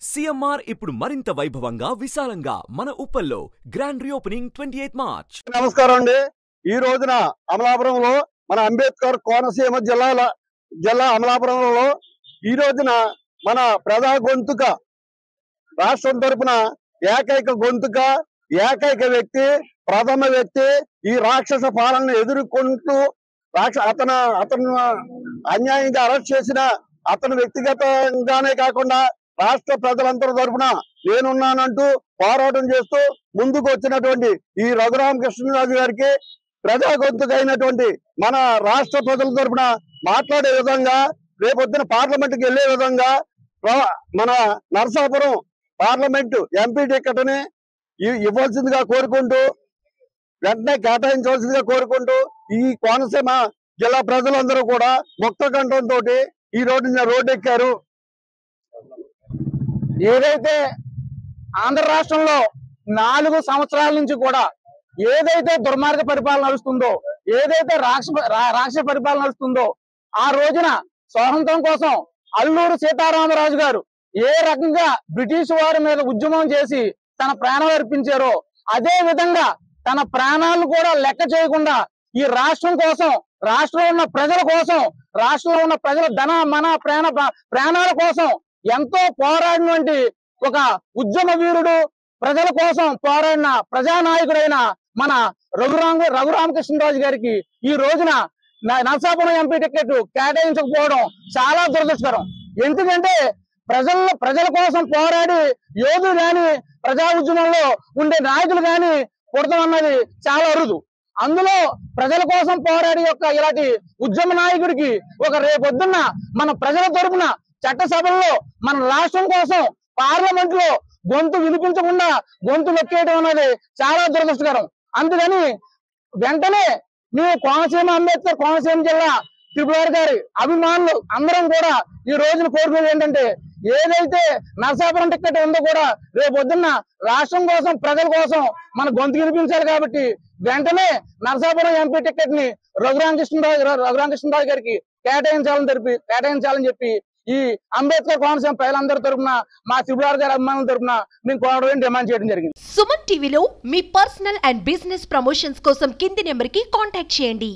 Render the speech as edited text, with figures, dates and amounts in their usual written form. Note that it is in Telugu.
సిఎంఆర్ ఇప్పుడు మరింత వైభవంగా విశాలంగా మన ఉప్పల్లో గ్రాండ్ రీఓపెనింగ్ 28 మార్చ్. నమస్కారం అండి. ఈ రోజున అమలాపురంలో మన అంబేద్కర్ కోనసీమ జిల్లా అమలాపురంలో ఈ రోజున మన ప్రజా గొంతుక రాష్ట్రం తరపున ఏకైక గొంతుక ఏకైక వ్యక్తి ప్రథమ వ్యక్తి ఈ రాక్షస పాలనను ఎదుర్కొంటూ అతను అన్యాయంగా అరెస్ట్ చేసిన అతను వ్యక్తిగతంగానే కాకుండా రాష్ట్ర ప్రజలందరి తరఫున నేనున్నానంటూ పోరాటం చేస్తూ ముందుకు వచ్చినటువంటి ఈ రఘురామకృష్ణరాజు గారికి ప్రజా గొంతుకైనటువంటి మన రాష్ట్ర ప్రజల తరఫున మాట్లాడే విధంగా రేపొద్దున పార్లమెంట్కి వెళ్లే విధంగా మన నరసాపురం పార్లమెంటు ఎంపీ టికెట్ని ఇవ్వాల్సిందిగా కోరుకుంటూ వెంటనే కేటాయించవలసిందిగా కోరుకుంటూ ఈ కోనసీమ జిల్లా ప్రజలందరూ కూడా ముక్త కంఠంతో ఈ రోడ్డు ఎక్కారు. ఏదైతే ఆంధ్ర రాష్ట్రంలో 4 సంవత్సరాల నుంచి కూడా ఏదైతే దుర్మార్గ పరిపాలన నడుస్తుందో, ఏదైతే రాక్షస పరిపాలన నడుస్తుందో, ఆ రోజున స్వాతంత్రం కోసం అల్లూరు సీతారామరాజు గారు ఏ రకంగా బ్రిటిష్ వారి మీద ఉద్యమం చేసి తన ప్రాణాలు అర్పించారో అదే విధంగా తన ప్రాణాలను కూడా లెక్క చేయకుండా ఈ రాష్ట్రం కోసం, రాష్ట్రంలో ఉన్న ప్రజల కోసం, రాష్ట్రంలో ఉన్న ప్రజల మన ప్రాణాల కోసం ఎంతో పోరాడినటువంటి ఒక ఉద్యమ వీరుడు, ప్రజల కోసం పోరాడిన ప్రజానాయకుడైన మన రఘురామకృష్ణరాజు గారికి ఈ రోజున నరసాపురం ఎంపీ టికెట్ కేటాయించకపోవడం చాలా దురదృష్టకరం. ఎందుకంటే ప్రజల కోసం పోరాడి యోధులు గాని, ప్రజా ఉద్యమంలో ఉండే నాయకులు గాని పుడతాం అన్నది చాలా అరుదు. అందులో ప్రజల కోసం పోరాడి ఇలాంటి ఉద్యమ నాయకుడికి రేపొద్దున్న మన ప్రజల తరపున చట్టసభల్లో మన రాష్ట్రం కోసం పార్లమెంట్ లో గొంతు వినిపించకుండా గొంతు నొక్కేయడం అనేది చాలా దురదృష్టకరం. అందుకని వెంటనే మేము అంబేద్కర్ కోనసీమ జిల్లా త్రిపుర గారి అభిమానులు అందరం కూడా ఈ రోజున కోరుకునేది ఏంటంటే, ఏదైతే నరసాపురం టికెట్ ఉందో కూడా రేపొద్దున్న రాష్ట్రం కోసం, ప్రజల కోసం మన గొంతు వినిపించాలి. కాబట్టి వెంటనే నరసాపురం ఎంపీ టికెట్ ని రఘురామకృష్ణరాజు గారికి కేటాయించాలని చెప్పి ఈ అంబేద్కర్ కోనసీమ ప్రజలందరి తరపున, మా త్రిపుర గారి అభిమానుల తరపున మేము కోరడం డిమాండ్ చేయడం జరిగింది. సుమన్ టీవీలో మీ పర్సనల్ అండ్ బిజినెస్ ప్రమోషన్స్ కోసం కింది నెంబర్ కి కాంటాక్ట్ చేయండి.